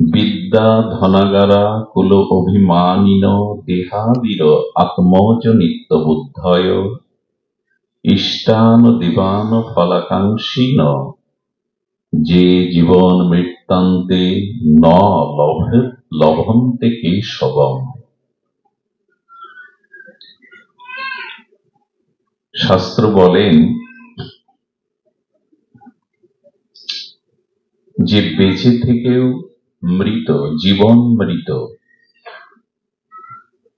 বিদ্যা ধনাগারা কুল অভিমানিন দেহাদির আত্মজ নিত্য বুদ্ধয় ইষ্টান দিবান ফলাকাঙ্ক্ষীন যে জীবন মৃত্যান্তে ন লভন্তে কেশবম। শাস্ত্র বলেন যে বেঁচে থেকেও মৃত, জীবন মৃত,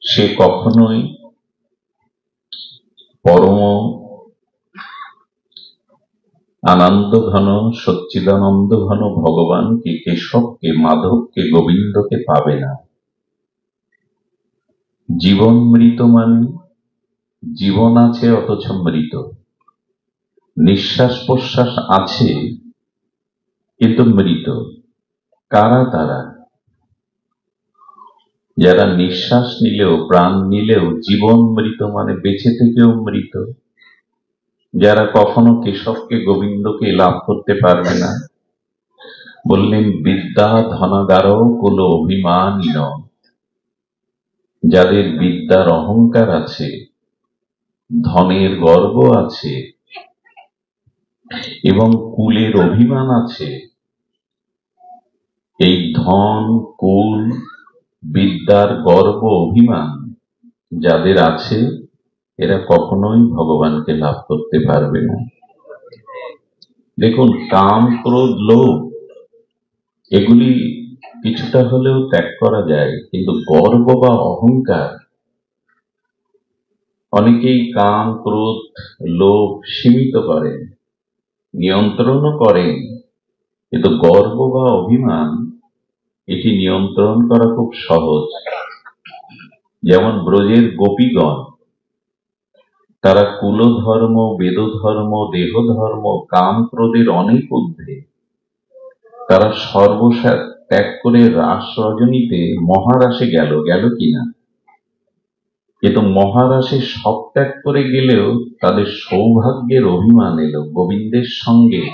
সে কখনোই পরম আনন্দ ঘন সচ্চিদানন্দ ঘন ভগবানকে, কেশবকে, মাধবকে, গোবিন্দকে পাবে না। জীবন মৃত মানে জীবন আছে অথচ মৃত, নিঃশ্বাস প্রশ্বাস আছে কিন্তু মৃত। কারা তারা? যারা নিঃশ্বাস নিলেও, প্রাণ নিলেও জীবন মৃত মানে বেঁচে থেকেও মৃত, যারা কখনো কেশবকে, গোবিন্দকে লাভ করতে পারবে না। বললেন বিদ্যা ধনাগার কুল অভিমানীন, যাদের বিদ্যার অহংকার আছে, ধনের গর্ব আছে এবং কুলের অভিমান আছে। এই ধন, কুল, বিদ্যার গর্ব, অভিমান যাদের আছে, এরা কখনোই ভগবানকে লাভ করতে পারবে না। দেখুন, কাম, ক্রোধ, লোভ এগুলি কিছুটা হলেও ত্যাগ করা যায়, কিন্তু গর্ব বা অহংকার, অনেকেই কাম, ক্রোধ, লোভ সীমিত করেন, নিয়ন্ত্রণও করেন, কিন্তু গর্ব বা অভিমান এটি নিয়ন্ত্রণ করা খুব সহজ। যেমন ব্রজের গোপীগণ, তারা কুলধর্ম, বেদধর্ম, দেহধর্ম, কাম, ক্রোধের অনেক ঊর্ধ্বে। তারা সর্বস্ব ত্যাগ করে রাস রজনীতে মহারাসে গেল কিনা, কিন্তু মহারাসে সব ত্যাগ করে গেলেও তাদের সৌভাগ্যের অভিমান এলো, গোবিন্দের সঙ্গে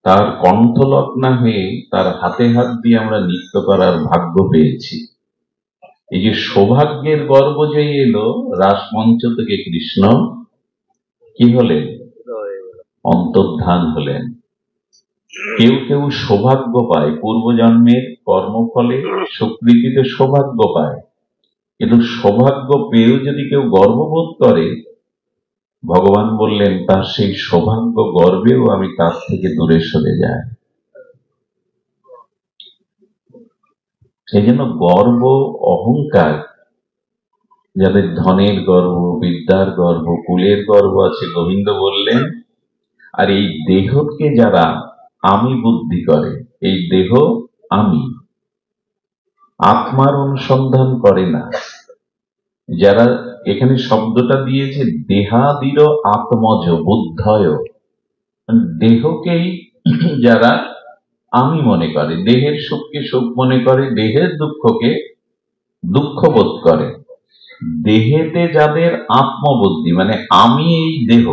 তার কণ্ঠলগ্না হয়ে তার হাতে হাত দিয়ে আমরা নৃত্য করার ভাগ্য পেয়েছি। এই যে সৌভাগ্যের গর্ব যে এলো, রাসমঞ্চ থেকে কৃষ্ণ কি হলেন? অন্তর্ধান হলেন। কেউ কেউ সৌভাগ্য পায়, পূর্বজন্মের কর্মফলে সুকৃতিতে সৌভাগ্য পায়, কিন্তু সৌভাগ্য পেয়েও যদি কেউ গর্ববোধ করে, ভগবান বললেন তার সেই সৌভাগ্য গর্বেও আমি তার থেকে দূরে সরে যাই। এই জন্য গর্ব, অহংকার, যাদের ধনের গর্ব, বিদ্যার গর্ব, কুলের গর্ব আছে, গোবিন্দ বললেন, আর এই দেহকে যারা আমি বুদ্ধি করে, এই দেহ আমি, আত্মার অনুসন্ধান করে না, যারা, এখানে শব্দটা দিয়েছে দেহাদির আত্মজ বুদ্ধয়, দেহকেই যারা আমি মনে করে, দেহের সুখকে সুখ মনে করে, দেহের দুঃখকে দুঃখ বোধ করে, দেহেতে যাদের আত্মবুদ্ধি মানে আমি এই দেহ,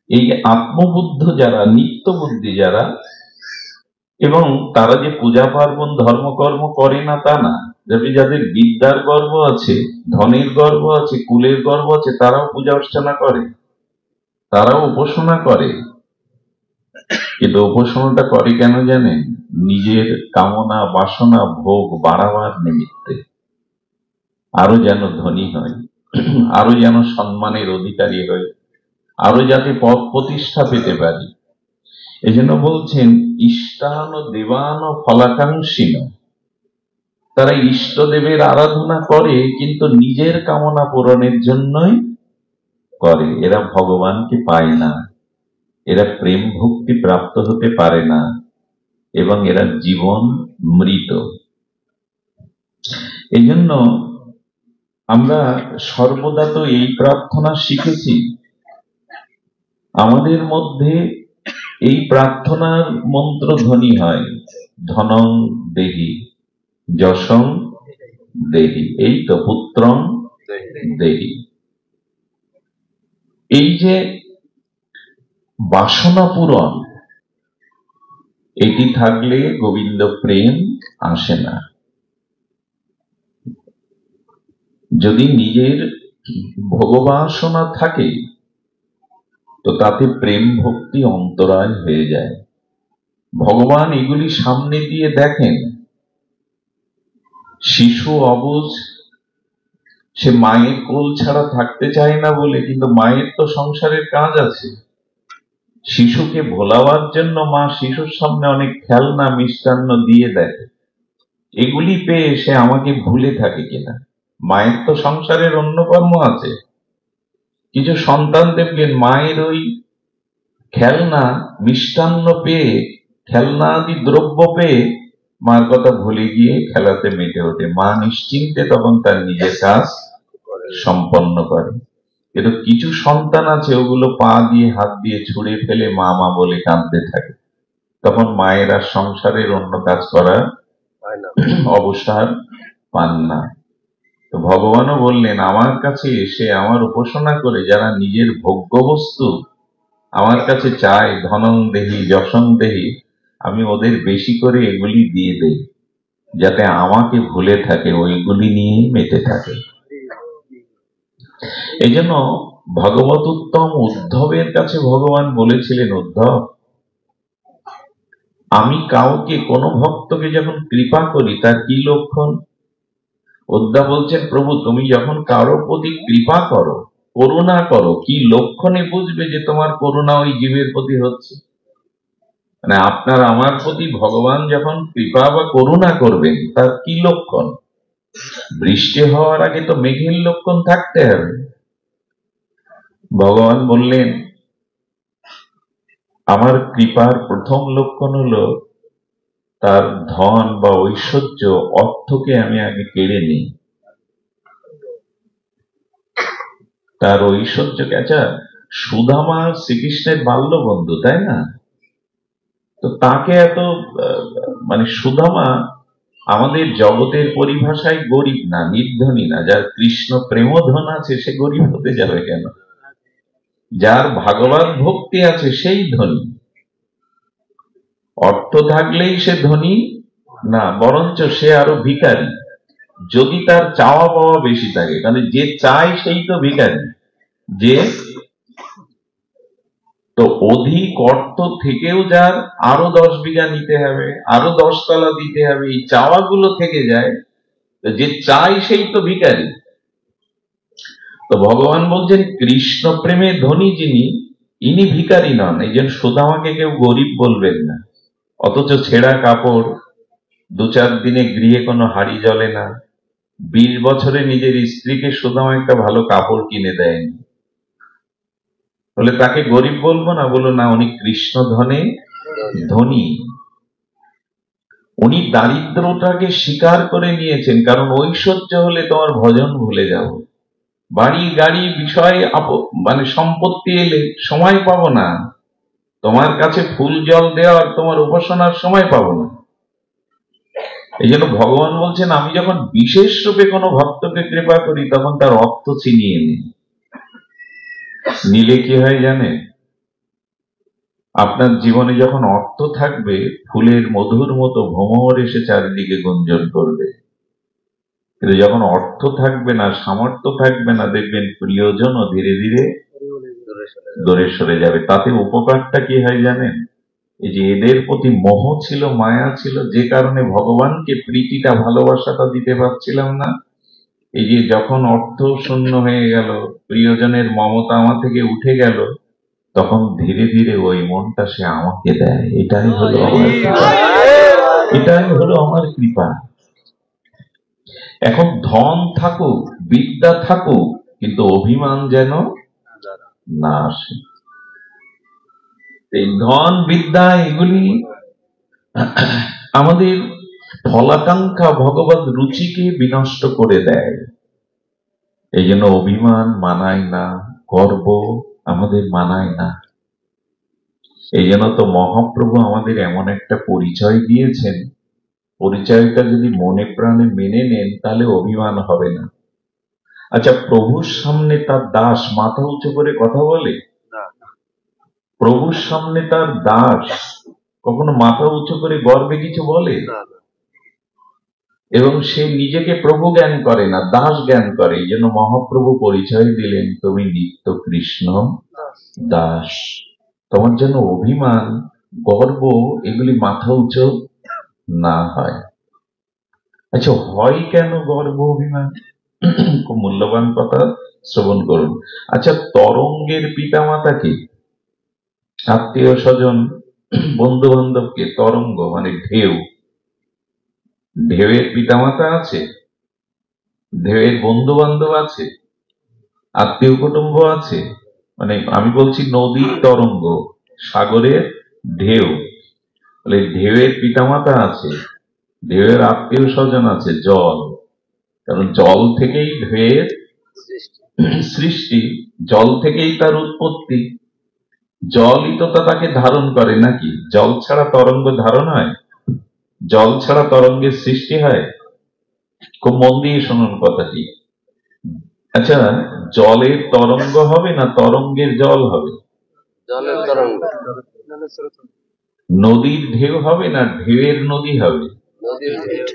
এই আত্মবুদ্ধ যারা, নিত্য বুদ্ধি যারা, এবং তারা যে পূজা পার্বণ ধর্মকর্ম করে না তা না, যাদের বিদ্যার গর্ব আছে, ধনের গর্ব আছে, কুলের গর্ব আছে, তারাও পূজা অর্চনা করে, তারাও উপাসনা করে। কিন্তু উপাসনাটা করে কেন জানেন? নিজের কামনা, বাসনা, ভোগ বাড়াবার নিমিত্তে, আরো যেন ধনী হয়, আরো যেন সম্মানের অধিকারী হয়, আরো যাতে পদ প্রতিষ্ঠা পেতে পারি। এই জন্য বলছেন ইষ্টান দেবান ফলাকাঙ্ক্ষীন, তারা ইষ্টদেবের আরাধনা করে কিন্তু নিজের কামনা পূরণের জন্যই করে। এরা ভগবানকে পায় না, এরা প্রেম ভক্তি প্রাপ্ত হতে পারে না, এবং এরা জীবন মৃত। এই জন্য আমরা সর্বদা তো এই প্রার্থনা শিখেছি, আমাদের মধ্যে এই প্রার্থনার মন্ত্র ধ্বনি হয়, ধনং দেহি, যশং দেহি, এই তো পুত্রং দেহি। এই যে বাসনা পূরণ, এটি থাকলে গোবিন্দ প্রেম আসে না। যদি নিজের ভোগবাসনা থাকে তো তাতে প্রেম ভক্তি অন্তরায় হয়ে যায়। ভগবান এগুলি সামনে দিয়ে দেখেন। শিশু অবুঝ, সে মায়ের কোল ছাড়া থাকতে চায় না বলে, কিন্তু মায়ের তো সংসারের কাজ আছে। শিশুকে ভোলাবার জন্য মা শিশুর সামনে অনেক খেলনা মিষ্টান্ন দিয়ে দেয়। এগুলি পেয়ে সে আমাকে ভুলে থাকে কিনা। মায়ের তো সংসারের অন্য কর্ম আছে। কিছু সন্তান দেখবেন মায়ের ওই খেলনা মিষ্টান্ন পেয়ে, খেলনা আদি দ্রব্য পেয়ে মার কথা ভুলে গিয়ে খেলাতে মেতে ওঠে। মা নিশ্চিন্তে তখন তার নিজের কাজ সম্পন্ন করে। কিন্তু কিছু সন্তান আছে ওগুলো পা দিয়ে হাত দিয়ে ছুঁড়ে ফেলে মা মা বলে কাঁদতে থাকে। তখন মায়ের আর সংসারের অন্য কাজ করার অবসর পান না। তো ভগবানও বললেন, আমার কাছে এসে আমার উপাসনা করে যারা নিজের ভোগ্য বস্তু আমার কাছে চায়, ধনং দেহি যশং দেহি, আমি ওদের বেশি করে এগুলি দিয়ে দেই, যাতে আমাকে ভুলে থাকে, ওইগুলি নিয়েই মেতে থাকে। এই জন্য ভগবত উত্তম উদ্ধবের কাছে ভগবান বলেছিলেন, উদ্ধব, আমি কাউকে, কোন ভক্তকে যখন কৃপা করি তার কি লক্ষণ? উদ্ধব বলছেন, প্রভু তুমি যখন কারো প্রতি কৃপা করো, করুণা করো, কি লক্ষণে বুঝবে যে তোমার করুণা ওই জীবের প্রতি হচ্ছে? মানে আপনার আমার প্রতি ভগবান যখন কৃপা বা করুণা করবেন তার কি লক্ষণ? বৃষ্টি হওয়ার আগে তো মেঘের লক্ষণ থাকতে হবে। ভগবান বললেন, আমার কৃপার প্রথম লক্ষণ হলো তার ধন বা ঐশ্বর্য, অর্থকে আমি আগে কেড়ে নিই। তার ঐশ্বর্যকে, আচ্ছা সুদামা শ্রীকৃষ্ণের বাল্য বন্ধু, তাই না? তো তাকে এত মানে সুদামা আমাদের জগতের পরিভাষায় গরিব না, নির্ধনী না। যার কৃষ্ণ প্রেমধন আছে সে গরিব হতে যাবে কেন? যার ভাগবত ভক্তি আছে সেই ধনী। অর্থ থাকলেই সে ধনী না, বরঞ্চ সে আরো ভিখারি, যদি তার চাওয়া পাওয়া বেশি থাকে। কারণ যে চায় সেই তো ভিখারি। যে তো অধিক অর্থ থেকেও যার আরো 10 বিঘা নিতে হবে, আরো 10 তলা দিতে হবে, এই চাওয়াগুলো থেকে যায়, যে চাই সেই তো ভিখারি। তো ভগবান বলছেন, কৃষ্ণ প্রেমে ধনী যিনি, ইনি ভিখারি নন। এই জন্য সুদামাকে কেউ গরিব বলবেন না। অথচ ছেঁড়া কাপড়, 2-4 দিনে গৃহে কোনো হাড়ি জ্বলে না, 20 বছরে নিজের স্ত্রীকে সুদামা একটা ভালো কাপড় কিনে দেয়নি, বলে তাকে গরিব বলবো না? বলো না, উনি কৃষ্ণ ধনে ধনী। উনি দারিদ্রটাকে স্বীকার করে নিয়েছেন, কারণ ঐশ্বর্য হলে তোমার ভজন ভুলে যাবো, বাড়ি গাড়ি বিষয় মানে সম্পত্তি এলে সময় পাবো না, তোমার কাছে ফুল জল দেওয়ার, তোমার উপাসনার সময় পাবো না। এই জন্য ভগবান বলছেন, আমি যখন বিশেষ রূপে কোনো ভক্তকে কৃপা করি তখন তার অর্থ ছিনিয়ে নিই। নিলে কি হয় জানেন? আপনার জীবনে যখন অর্থ থাকবে, ফুলের মধুর মতো ভ্রমর এসে চারিদিকে গুঞ্জন করবে। কিন্তু যখন অর্থ থাকবে না, সামর্থ্য থাকবে না, দেখবেন প্রিয়জনও ধীরে ধীরে দূরে সরে যাবে। তাতে উপকারটা কি হয় জানেন? এই যে এদের প্রতি মোহ ছিল, মায়া ছিল, যে কারণে ভগবানকে প্রীতিটা, ভালোবাসাটা দিতে পারছিলাম না। এই যে যখন অর্থ শূন্য হয়ে গেল, প্রিয়জনের মমতা আমার থেকে উঠে গেল, তখন ধীরে ধীরে ওই মনটা সে আমাকে দেয়। এটাই হলো আমার কৃপা, এটাই হলো আমার কৃপা। এখন ধন থাকুক, বিদ্যা থাকুক, কিন্তু অভিমান যেন না আসে। এই ধন বিদ্যা এগুলি আমাদের ফলাকাঙ্ক্ষা, ভগবত রুচিকে বিনষ্ট করে দেয়। এই জন্য অভিমান মানায় না, গর্ব আমাদের মানায় না। এই জন্য তো মহাপ্রভু আমাদের এমন একটা পরিচয় দিয়েছেন, পরিচয়টা যদি মনে প্রাণে মেনে নেন তাহলে অভিমান হবে না। আচ্ছা, প্রভুর সামনে তার দাস মাথা উঁচু করে কথা বলে? প্রভুর সামনে তার দাস কখনো মাথা উঁচু করে গর্বে কিছু বলে? এবং সে নিজেকে প্রভু জ্ঞান করে না, দাস জ্ঞান করে। এই জন্য মহাপ্রভু পরিচয় দিলেন, তুমি নিত্য কৃষ্ণ দাস। তোমার জন্য অভিমান, গর্ব, এগুলি মাথা উঁচু না হয়। আচ্ছা, হয় কেন গর্ব অভিমান? খুব মূল্যবান কথা, শ্রবণ করুন। আচ্ছা, তরঙ্গের পিতামাতা কি? আত্মীয় স্বজন, বন্ধু বান্ধবকে তরঙ্গ মানে ঢেউ। ঢেউয়ের পিতামাতা আছে, ঢেউয়ের বন্ধু বান্ধব আছে, আত্মীয় কুটুম্ব আছে। মানে আমি বলছি নদীর তরঙ্গ, সাগরের ঢেউ। ঢেউয়ের পিতামাতা আছে, ঢেউয়ের আত্মীয় স্বজন আছে, জল। কারণ জল থেকেই ঢেউয়ের সৃষ্টি, জল থেকেই তার উৎপত্তি। জলই তো তাকে ধারণ করে নাকি? জল ছাড়া তরঙ্গ ধারণ হয়? জল ছাড়া তরঙ্গের সৃষ্টি হয়? খুব মন দিয়ে শুনুন কথাটি। আচ্ছা, জলের তরঙ্গ হবে না তরঙ্গের জল হবে? জলের তরঙ্গ। নদীর ঢেউ হবে না ঢেউয়ের নদী হবে? নদীর ঢেউ।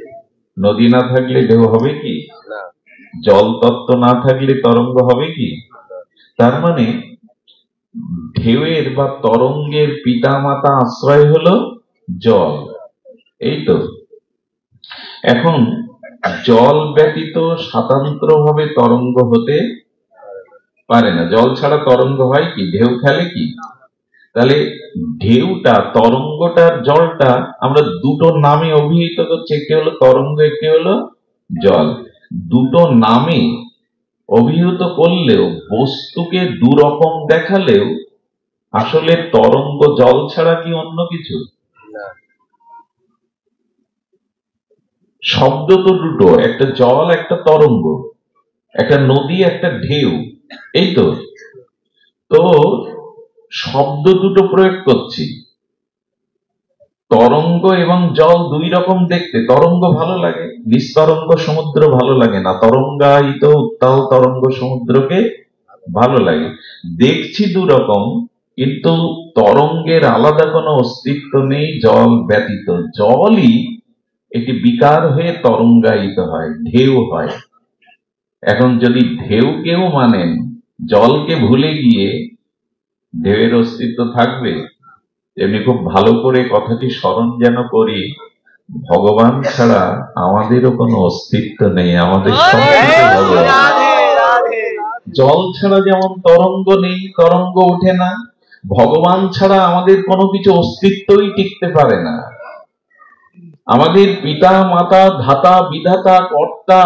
নদী না থাকলে ঢেউ হবে কি? না। জল তত্ত্ব না থাকলে তরঙ্গ হবে কি? তার মানে ঢেউয়ের বা তরঙ্গের পিতামাতা আশ্রয় হলো জল। এই তো। এখন জল ব্যতীত স্বতন্ত্রভাবে তরঙ্গ হতে পারে না। জল ছাড়া তরঙ্গ হয় কি? ঢেউ খেলে কি? তাহলে ঢেউটা, তরঙ্গটার জলটা আমরা দুটো নামে অভিহিত করছি, একটি হলো তরঙ্গ, একটি হলো জল। দুটো নামে অভিহিত করলেও, বস্তুকে দুরকম দেখালেও, আসলে তরঙ্গ জল ছাড়া কি অন্য কিছু? শব্দ তো দুটো, একটা জল, একটা তরঙ্গ, একটা নদী, একটা ঢেউ। এই তো। তো শব্দ দুটো প্রয়োগ করছি। তরঙ্গ এবং জল দুই রকম দেখতে। তরঙ্গ ভালো লাগে, নিস্তরঙ্গ সমুদ্র ভালো লাগে না। তরঙ্গায়িত উত্তাল তরঙ্গ সমুদ্রকে ভালো লাগে। দেখছি দু রকম, কিন্তু তরঙ্গের আলাদা কোনো অস্তিত্ব নেই জল ব্যতীত। জলই এটি বিকার হয়ে তরঙ্গায়িত হয়, ঢেউ হয়। এখন যদি ঢেউকেও মানেন, জলকে ভুলে গিয়ে ঢেউয়ের অস্তিত্ব থাকবে? এমনি খুব ভালো করে কথাটি স্মরণ যেন করি, ভগবান ছাড়া আমাদেরও কোনো অস্তিত্ব নেই, আমাদের সবকিছু ভগবান। জল ছাড়া যেমন তরঙ্গ নেই, তরঙ্গ ওঠে না, ভগবান ছাড়া আমাদের কোনো কিছু অস্তিত্বই টিকতে পারে না। আমাদের পিতা মাতা ধাতা বিধাতা কর্তা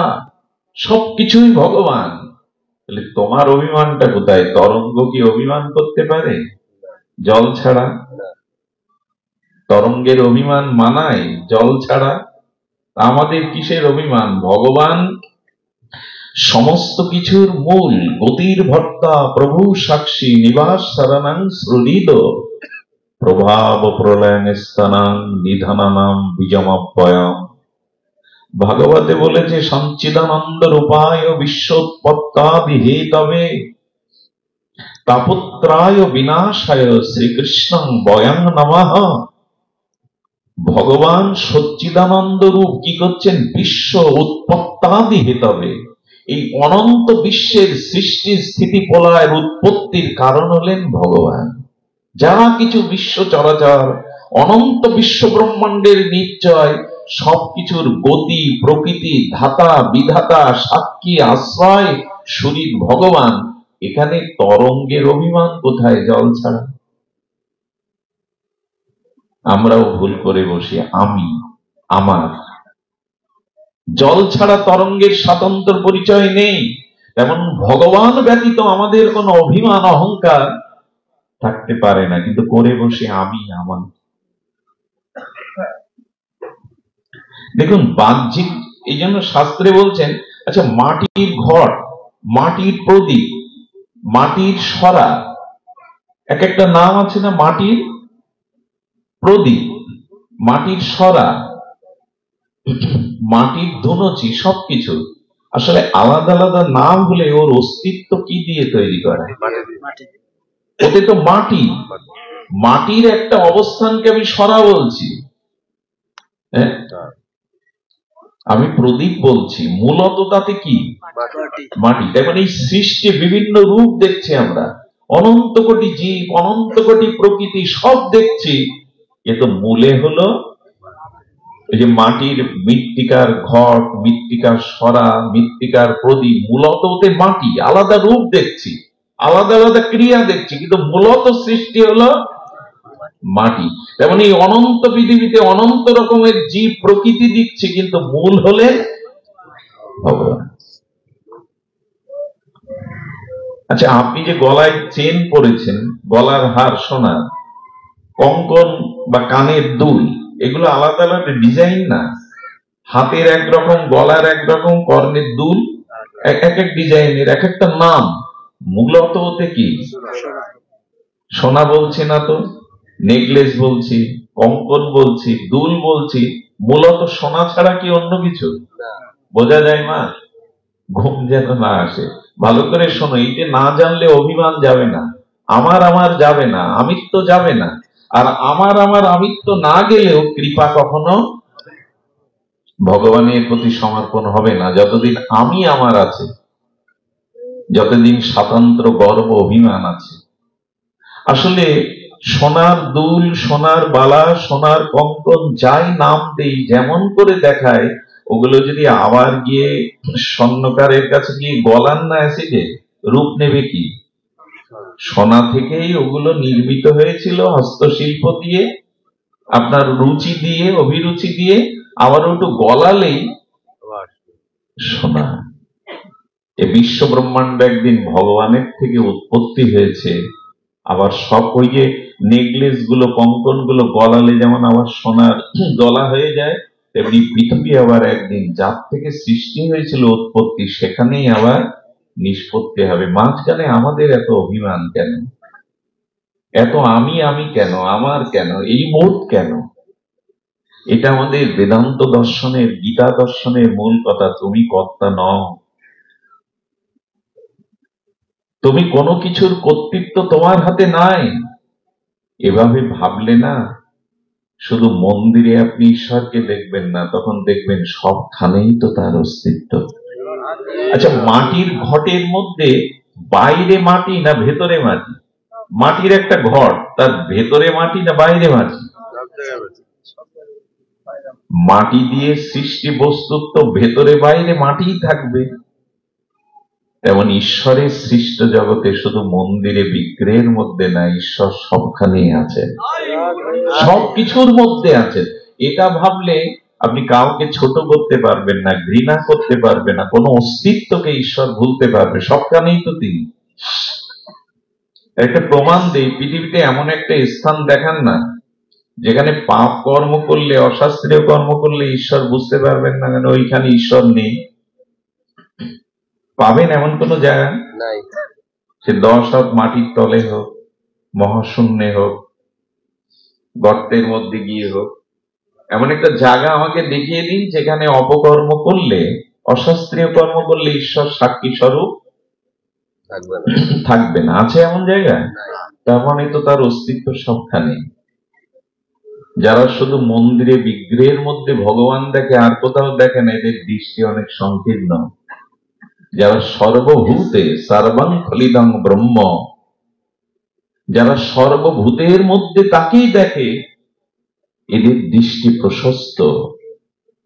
সবকিছুই ভগবান। তাহলে তোমার অভিমানটা কোথায়? তরঙ্গ কি অভিমান করতে পারে জল ছাড়া? তরঙ্গের অভিমান মানায় জল ছাড়া? আমাদের কিসের অভিমান? ভগবান সমস্ত কিছুর মূল, গতির ভর্তা, প্রভু সাক্ষী, নিবাস শরণং শ্রুরিদ, প্রভাব প্রলয়ং স্থানাং নিধানানাম বীজমাপ্যয়াম। ভাগবতে বলেছে সঞ্চিদানন্দ রূপায় বিশ্বোৎপত্তাদি হেতবে তাপত্রায় বিনাশায় শ্রীকৃষ্ণং বয়ং নমঃ। ভগবান সচ্চিদানন্দ রূপ কি করছেন? বিশ্ব উৎপত্তাদি হেতবে, এই অনন্ত বিশ্বের সৃষ্টি স্থিতি প্রলয়ের উৎপত্তির কারণ হলেন ভগবান। যা কিছু বিশ্ব চরাচর, অনন্ত বিশ্ব ব্রহ্মাণ্ডের নিশ্চয়, সবকিছুর গতি, প্রকৃতি, ধাতা বিধাতা, সাক্ষী, আশ্রয় শরীর ভগবান। এখানে তরঙ্গের অভিমান কোথায় জল ছাড়া? আমরাও ভুল করে বসি, আমি, আমার। জল ছাড়া তরঙ্গের স্বতন্ত্র পরিচয় নেই, তেমন ভগবান ব্যতীত আমাদের কোনো অভিমান অহংকার থাকতে পারে না, কিন্তু করে বসে আমি, আমার। দেখুন, বাহ্যিক, এই জন্য শাস্ত্রে বলছেন, আচ্ছা মাটির ঘট, মাটির প্রদীপ, মাটির সরা, এক একটা নাম আছে না? মাটির প্রদীপ, মাটির সরা, মাটির ধুনুচি, সবকিছু আসলে আলাদা আলাদা নাম হলে ওর অস্তিত্ব কি দিয়ে তৈরি করে? ওতে তো মাটি, মাটির একটা অবস্থানকে আমি সরা বলছি। হ্যাঁ, আমি প্রদীপ বলছি, মূলত তাতে কি? মাটি। তাই মানে এই সৃষ্টি বিভিন্ন রূপ দেখছি আমরা, অনন্ত কোটি জীব, অনন্ত কোটি প্রকৃতি সব দেখছি, কিন্তু মূলে হলো এই যে মাটির মৃত্তিকার ঘট, মৃত্তিকার সরা, মৃত্তিকার প্রদীপ, মূলত ওতে মাটি। আলাদা রূপ দেখছি, আলাদা আলাদা ক্রিয়া দেখছি, কিন্তু মূলত সৃষ্টি হলো মাটি। তেমন এই অনন্ত পৃথিবীতে অনন্ত রকমের জীব প্রকৃতি দিচ্ছে, কিন্তু মূল হলেন ভগবান। আচ্ছা, আপনি যে গলায় চেন পরেছেন, গলার হার সোনার, কঙ্কন বা কানের দুল, এগুলো আলাদা আলাদা ডিজাইন না? হাতের একরকম, গলার একরকম, কর্ণের দুল এক এক ডিজাইনের, এক একটা নাম। মূলত ওতে কি? সোনা বলছি না তো, নেকলেস বলছি, কঙ্কন বলছি, দুল বলছি, মূলত সোনা ছাড়া কি অন্য কিছু বোঝা যায়? মা, ঘুম যেন না আসে, ভালো করে শোনো। এই যে না জানলে অভিমান যাবে না, আমার আমার যাবে না, আমিত্ব যাবে না। আর আমার আমার আমিত্ব না গেলেও কৃপা কখনো ভগবানের প্রতি সমর্পণ হবে না, যতদিন আমি আমার আছে, যতদিন স্বাতন্ত্র গর্ব অভিমান আছে। আসলে সোনার দুল, সোনার বালা, সোনার কঙ্কন, যাই নাম দেই, যেমন করে দেখায়, ওগুলো যদি আবার গিয়ে স্বর্ণকারের কাছে গিয়ে গলান না অ্যাসিডে, রূপ নেবে কি? সোনা থেকেই ওগুলো নির্মিত হয়েছিল, হস্তশিল্প দিয়ে, আপনার রুচি দিয়ে, অভিরুচি দিয়ে, আবার একটু গলালেই সোনা। এ বিশ্ব ব্রহ্মাণ্ড একদিন ভগবানের থেকে উৎপত্তি হয়েছে। আবার সব ওই যে নেকলেস গুলো, কঙ্কন গুলো গলালে যেমন আবার সোনার গলা হয়ে যায়, তেমনি পৃথিবী আবার একদিন যার থেকে সৃষ্টি হয়েছিল উৎপত্তি, সেখানেই আবার নিষ্পত্তি হবে। মাঝখানে আমাদের এত অভিমান কেন? এত আমি আমি কেন? আমার কেন? এই বোধ কেন? এটা আমাদের বেদান্ত দর্শনের, গীতা দর্শনের মূল কথা। তুমি কর্তা নও, তুমি কোনো কিছুর কর্তৃত্ব তোমার হাতে নাই। এভাবে ভাবলে না, শুধু মন্দিরে আপনি ঈশ্বরকে দেখবেন না, তখন দেখবেন সবখানেই তো তার অস্তিত্ব। আচ্ছা, মাটির ঘটের মধ্যে বাইরে মাটি না ভেতরে মাটি? মাটির একটা ঘট, তার ভেতরে মাটি না বাইরে মাটি? মাটি দিয়ে সৃষ্টি বস্তুত্ব, ভেতরে বাইরে মাটিই থাকবে। তেমন ঈশ্বরের সৃষ্ট জগতে শুধু মন্দিরে বিগ্রহের মধ্যে না, ঈশ্বর সবখানেই আছেন, সবকিছুর মধ্যে আছেন। এটা ভাবলে আপনি কাউকে ছোট করতে পারবেন না, ঘৃণা করতে পারবেন না, কোন অস্তিত্বকে ঈশ্বর ভুলতে পারবে, সবখানেই তো তিনি। একটা প্রমাণ দেই, পৃথিবীতে এমন একটা স্থান দেখান না যেখানে পাপ কর্ম করলে, অশাস্ত্রীয় কর্ম করলে ঈশ্বর বুঝতে পারবেন না, কেন ওইখানে ঈশ্বর নেই। পাবেন এমন কোন জায়গা? সে 10 হাত মাটির তলে হোক, মহাশূন্যে হোক, গর্তের মধ্যে গিয়ে হোক, এমন একটা জায়গা আমাকে দেখিয়ে দিন যেখানে অপকর্ম করলে, অশাস্ত্রীয় কর্ম করলে ঈশ্বর সাক্ষী স্বরূপ থাকবে না। আছে এমন জায়গা? তার মানে তো তার অস্তিত্ব সবখানে। যারা শুধু মন্দিরে বিগ্রহের মধ্যে ভগবান দেখে, আর কোথাও দেখে না, এদের দৃষ্টি অনেক সংকীর্ণ। যারা সর্বভূতে সর্বং খলিদং ব্রহ্ম, যারা সর্বভূতের মধ্যে তাকেই দেখে, এদের দৃষ্টি প্রশস্ত,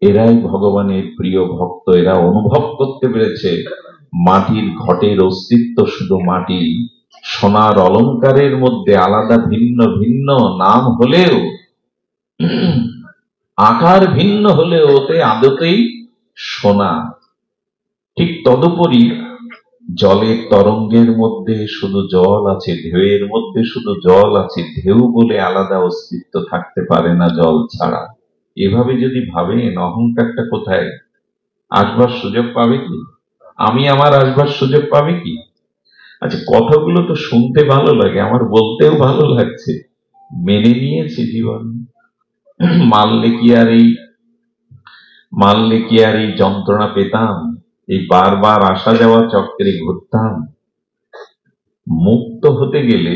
এরাই ভগবানের প্রিয় ভক্ত। এরা অনুভব করতে পেরেছে মাটির ঘটের অস্তিত্ব শুধু মাটি। সোনার অলংকারের মধ্যে আলাদা ভিন্ন ভিন্ন নাম হলেও, আকার ভিন্ন হলেও, ওতে আদতেই সোনা। ঠিক তদুপরি জলের তরঙ্গের মধ্যে শুধু জল আছে, ঢেউয়ের মধ্যে শুধু জল আছে, ঢেউ বলে আলাদা অস্তিত্ব থাকতে পারে না জল ছাড়া। এভাবে যদি ভাবেন, অহংকারটা কোথায় আসবার সুযোগ পাবে কি? আমি আমার আসবার সুযোগ পাবে কি? আচ্ছা, কথাগুলো তো শুনতে ভালো লাগে, আমার বলতেও ভালো লাগছে, মেনে নিয়েছি জীবন। মানলে কি আর এই যন্ত্রণা পেতাম? এই বারবার আসা যাওয়া চক্রে ঘুরতাম। মুক্ত হতে গেলে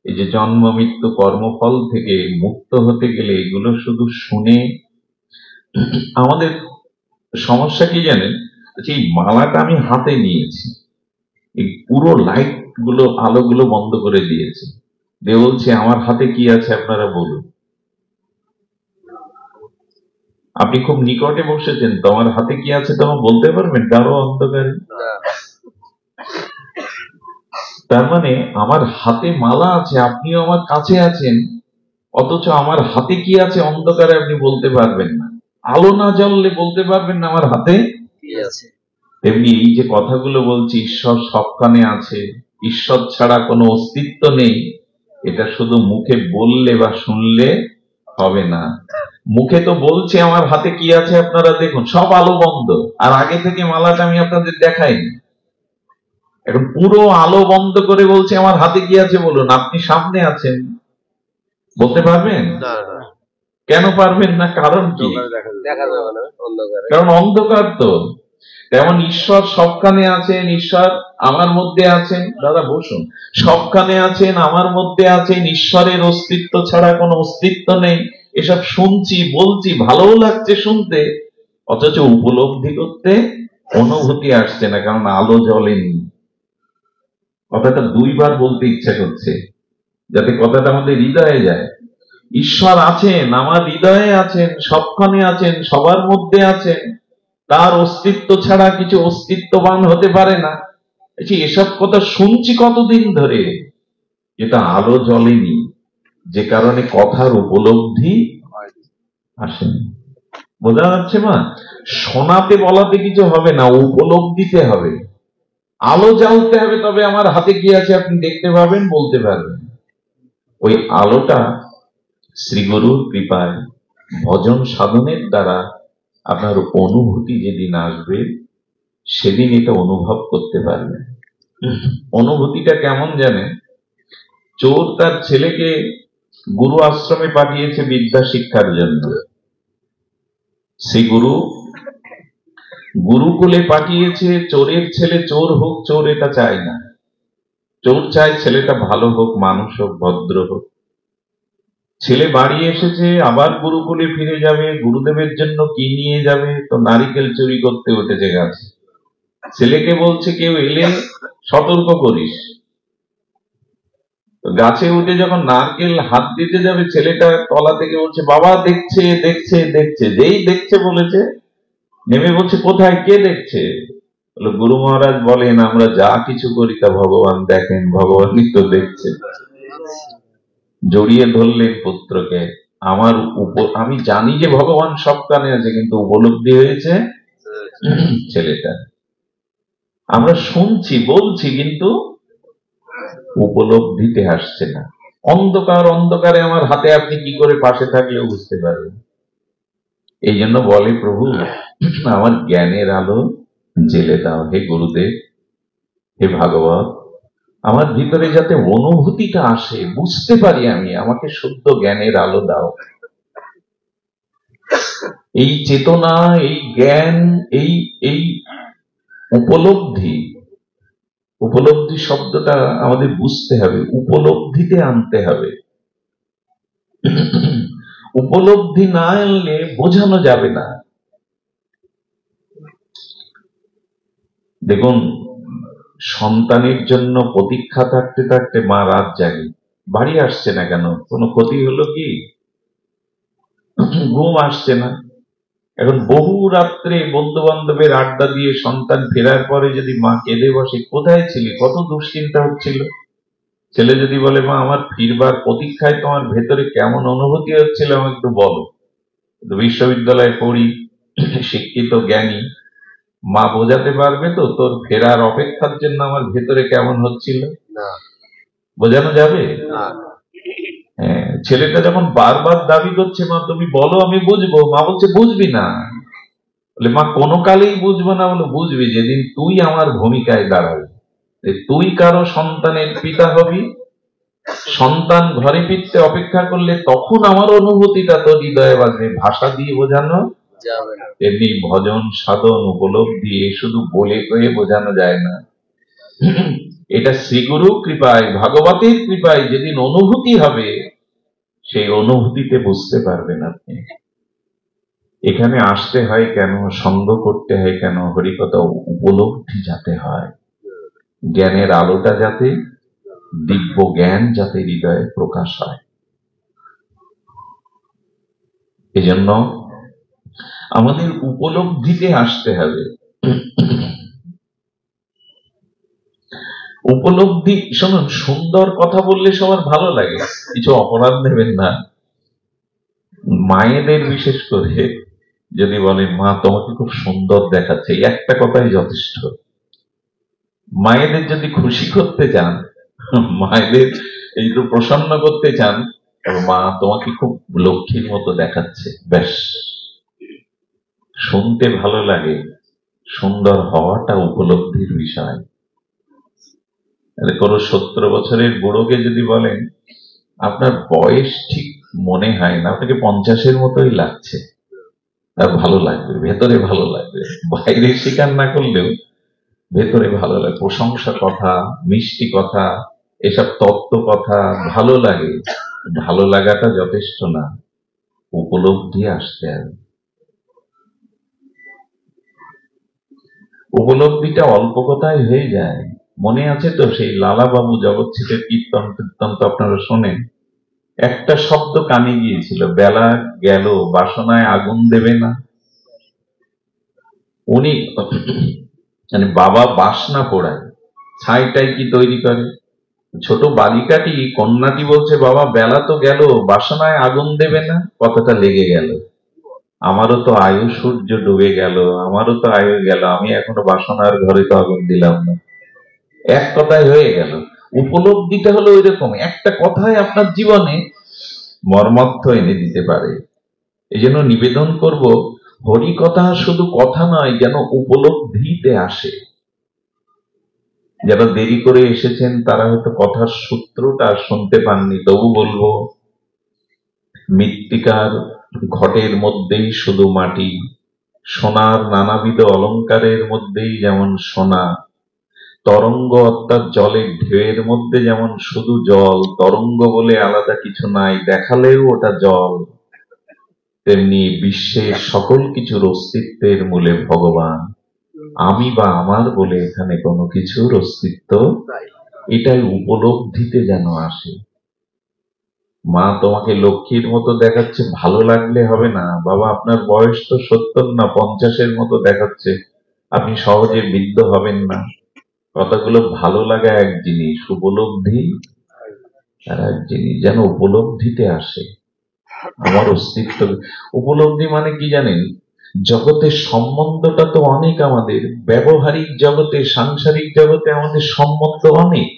এই যে জন্ম মৃত্যু কর্মফল থেকে মুক্ত হতে গেলে এগুলো শুধু শুনে আমাদের সমস্যা কি জানেন? আচ্ছা, এই মালাটা আমি হাতে নিয়েছি, এই পুরো লাইট গুলো আলোগুলো বন্ধ করে দিয়েছে, দিয়ে বলছে আমার হাতে কি আছে আপনারা বলুন। আপনি খুব নিকটে বসেছেন তো, আমার হাতে কি আছে তো আমার বলতে পারবেন কারো অন্ধকারে? না, তার মানে আমার হাতে মালা আছে, আপনিও আমার কাছে আছেন, অথচ আমার হাতে কি আছে অন্ধকারে আপনি বলতে পারবেন না। আলো না জ্বললে বলতে পারবেন না আমার হাতে কি আছে? তেমনি এই যে কথাগুলো বলছি, ঈশ্বর সবখানে আছে, ঈশ্বর ছাড়া কোনো অস্তিত্ব নেই, এটা শুধু মুখে বললে বা শুনলে হবে না। মুখে তো বলছে আমার হাতে কি আছে আপনারা দেখুন, সব আলো বন্ধ, আর আগে থেকে মালাটা আমি আপনাদের দেখাইনি। এখন পুরো আলো বন্ধ করে বলছে আমার হাতে কি আছে বলুন, আপনি সামনে আছেন, বলতে পারবেন? না, না, কেন পারবেন না? কারণ কি? দেখা যাবে না অন্ধকারে। কারণ অন্ধকার তো। তেমন ঈশ্বর সবখানে আছেন, ঈশ্বর আমার মধ্যে আছেন। দাদা বসুন। সবখানে আছেন, আমার মধ্যে আছেন, ঈশ্বরের অস্তিত্ব ছাড়া কোনো অস্তিত্ব নেই, এসব শুনছি, বলছি, ভালোও লাগছে শুনতে, অথচ উপলব্ধি করতে অনুভূতি আসছে না, কারণ আলো জ্বলেনি। কথাটা দুইবার বলতে ইচ্ছা করছে যাতে কথাটা আমাদের হৃদয়ে যায়। ঈশ্বর আছেন, আমার হৃদয়ে আছেন, সবখানে আছেন, সবার মধ্যে আছেন, তার অস্তিত্ব ছাড়া কিছু অস্তিত্ববান হতে পারে না। এসব কথা শুনছি কতদিন ধরে, এটা আলো জ্বলেনি, যে কারণে কথার উপলব্ধি আসেনি। বোঝা যাচ্ছে মা? শোনাতে বলাতে কিছু হবে না, উপলব্ধিতে হবে। আলো জ্বালতে হবে, তবে আমার হাতে কি আছে আপনি দেখতে পাবেন, বলতে পারবেন। ওই আলোটা শ্রীগুরুর কৃপায় ভজন সাধনের দ্বারা আপনার অনুভূতি যেদিন আসবে সেদিন এটা অনুভব করতে পারবেন। অনুভূতিটা কেমন জানেন? চোর তার ছেলেকে গুরু আশ্রমে পাঠিয়েছে বিদ্যা শিক্ষার জন্য। সেই গুরুকুলে পাঠিয়েছে, চোরের ছেলে চোর হোক, চোর এটা চায় না। চোর চায় ছেলেটা ভালো হোক, মানুষ হোক, ভদ্র হোক। ছেলে বাড়ি এসেছে, আবার গুরুকুলে ফিরে যাবে, গুরুদেবের জন্য কি নিয়ে যাবে, তো নারিকেল চুরি করতে উঠেছে গাছে। ছেলেকে বলছে কেউ এলে সতর্ক করিস। তো গাছে উঠে যখন নারকেল হাত দিতে যাবে, ছেলেটা তলা থেকে বলছে বাবা দেখছে দেখছে দেখছে। যেই দেখছে বলেছে, নেমে বলছে কোথায়, কে দেখছে? বলে গুরু মহারাজ বলেন আমরা যা কিছু করি তা ভগবান দেখেন, ভগবানই তো দেখছে। জড়িয়ে ধরলেন পুত্রকে। আমি জানি যে ভগবান সব কানে আছে, কিন্তু উপলব্ধি হয়েছে ছেলেটা। আমরা শুনছি, বলছি, কিন্তু উপলব্ধিতে আসছে না। অন্ধকার, অন্ধকারে আমার হাতে আপনি কি করে পাশে থাকলেও বুঝতে পারবেন। এই জন্য বলে প্রভু আমার জ্ঞানের আলো জেলে দাও, হে গুরুদেব, হে ভাগবত, আমার ভিতরে যাতে অনুভূতিটা আসে, বুঝতে পারি আমি, আমাকে শুদ্ধ জ্ঞানের আলো দাও। এই চেতনা, এই জ্ঞান, এই এই উপলব্ধি, উপলব্ধি শব্দটা আমাদের বুঝতে হবে, উপলব্ধিতে আনতে হবে। উপলব্ধি না আনলে বোঝানো যাবে না। দেখুন, সন্তানের জন্য প্রতীক্ষা থাকতে থাকতে মা রাত জাগে, বাড়ি আসছে না কেন, কোনো ক্ষতি হলো কি? ঘুম আসছে না। এখন বহু রাত্রে বন্ধু বান্ধবের আড্ডা দিয়ে সন্তান ফেরার পরে যদি মা কেঁদে বসে, কোথায় ছিলি, কত দুশ্চিন্তা হচ্ছিল। ছেলে যদি বলে মা আমার ফিরবার প্রতীক্ষায় তোমার ভেতরে কেমন অনুভূতি হচ্ছিল আমাকে একটু বলো। বিশ্ববিদ্যালয়ে পড়ি, শিক্ষিত জ্ঞানী, মা বোঝাতে পারবে তো তোর ফেরার অপেক্ষার জন্য আমার ভেতরে কেমন হচ্ছিল? না, বোঝানো যাবে? না, হ্যাঁ, ছেলেটা যখন বারবার দাবি করছে মা তুমি বলো আমি বুঝবো, মা বলছে বুঝবি না। বলে মা কোনো কালেই বুঝবো না। বলে বুঝবি যেদিন তুই আমার ভূমিকায় দাঁড়াবি, তুই কারো সন্তানের পিতা হবি, সন্তান ঘরে ফিরতে অপেক্ষা করলে তখন আমার অনুভূতিটা তোর হৃদয়ে বাজবে। ভাষা দিয়ে বোঝানো যাবে না। এমনি ভজন সাধন উপলব্ধি এ শুধু বলে কয়ে বোঝানো যায় না। এটা শ্রীগুরু কৃপায়, ভাগবতের কৃপায় যেদিন অনুভূতি হবে, সেই অনুভূতিতে বুঝতে পারবেন আপনি এখানে আসতে হয় কেন, সঙ্গ করতে হয় কেন, হরিকথা উপলব্ধি যাতে হয়, জ্ঞানের আলোটা যাতে, দিব্য জ্ঞান যাতে হৃদয়ে প্রকাশ হয়। এজন্য আমাদের উপলব্ধিতে আসতে হবে। উপলব্ধি, শুনুন, সুন্দর কথা বললে সবার ভালো লাগে, কিছু অপরাধ নেবেন না। মায়েদের বিশেষ করে যদি বলেন, মা তোমাকে খুব সুন্দর দেখাচ্ছে, এই একটা কথাই যথেষ্ট। মায়েদের যদি খুশি করতে চান, মায়েদের একটু প্রসন্ন করতে চান, তবে মা তোমাকে খুব লক্ষ্মীর মতো দেখাচ্ছে, ব্যাস। শুনতে ভালো লাগে, সুন্দর হওয়াটা উপলব্ধির বিষয়। কোন 70 বছরের বুড়োকে যদি বলেন আপনার বয়স ঠিক মনে হয় না, আপনাকে 50-এর মতোই লাগছে, তার ভালো লাগবে, ভেতরে ভালো লাগবে, বাইরে স্বীকার না করলেও ভেতরে ভালো লাগে। প্রশংসা কথা, মিষ্টি কথা, এসব তত্ত্ব কথা ভালো লাগে, ভালো লাগাটা যথেষ্ট না, উপলব্ধি আসতে হবে। উপলব্ধিটা অল্প কথায় হয়ে যায়। মনে আছে তো সেই লালাবাবু জগৎছিতের কীর্তন কীর্তন তো আপনারা শোনেন, একটা শব্দ কানে গিয়েছিল, বেলা গেল বাসনায় আগুন দেবে না। উনি মানে বাবা বাসনা পোড়ায়, ছাইটাই কি তৈরি করে, ছোট বালিকাটি কন্যাটি বলছে, বাবা বেলা তো গেল বাসনায় আগুন দেবে না। কথাটা লেগে গেল, আমারও তো আয়ু সূর্য ডুবে গেল, আমারও তো আয়ু গেল, আমি এখনো বাসনার ঘরে তো আগুন দিলাম না। এক কথায় হয়ে গেল। উপলব্ধিটা হলো ওই রকম, একটা কথায় আপনার জীবনে মর্মার্থ এনে দিতে পারে। এই জন্য নিবেদন করব, হরি কথা শুধু কথা নয়, যেন উপলব্ধিতে আসে। যারা দেরি করে এসেছেন তারা হয়তো কথার সূত্রটা শুনতে পাননি, তবু বলবো, মৃত্তিকার ঘটের মধ্যেই শুধু মাটি, সোনার নানাবিধ অলঙ্কারের মধ্যেই যেমন সোনা, তরঙ্গ অর্থাৎ জলের ঢেউয়ের মধ্যে যেমন শুধু জল, তরঙ্গ বলে আলাদা কিছু নাই, দেখালেও ওটা জল, তেমনি বিশ্বের সকল কিছুর অস্তিত্বের মূলে ভগবান। আমি বা আমার বলে এখানে কোনো কিছুর অস্তিত্ব, এটাই উপলব্ধিতে যেন আসে। মা তোমাকে লক্ষ্মীর মতো দেখাচ্ছে, ভালো লাগলে হবে না। বাবা আপনার বয়স তো 70 না 50-এর মতো দেখাচ্ছে, আপনি সহজে বিদ্ধ হবেন না। কথাগুলো ভালো লাগা এক জিনিস, উপলব্ধি আর এক জিনিস, যেন উপলব্ধিতে আসে আমার অস্তিত্ব। উপলব্ধি মানে কি জানেন, জগতের সম্বন্ধটা তো অনেক, আমাদের ব্যবহারিক জগতে, সাংসারিক জগতে আমাদের সম্বন্ধ অনেক,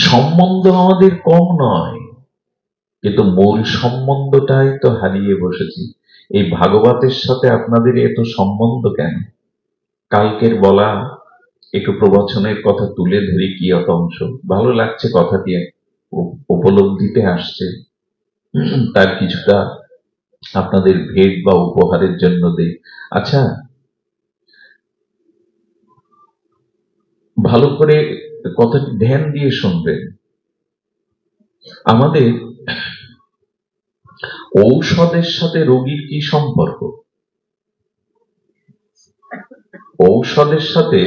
সম্বন্ধ আমাদের কম নয়, কিন্তু মূল সম্বন্ধটাই তো হারিয়ে বসেছি। এই ভাগবতের সাথে আপনাদের এত সম্বন্ধ কেন? কালকের বলা একটু প্রবচনের কথা তুলে ধরি, কি অত অংশ ভালো লাগছে কথা দিয়ে, উপলব্ধিতে আসছে, তার কিছুটা আপনাদের ভেট বা উপহারের জন্য দেই। আচ্ছা, ভালো করে কথাটি ধ্যান দিয়ে শুনবেন। আমাদের ঔষধের সাথে রোগীর কি সম্পর্ক? ঔষধের সাথে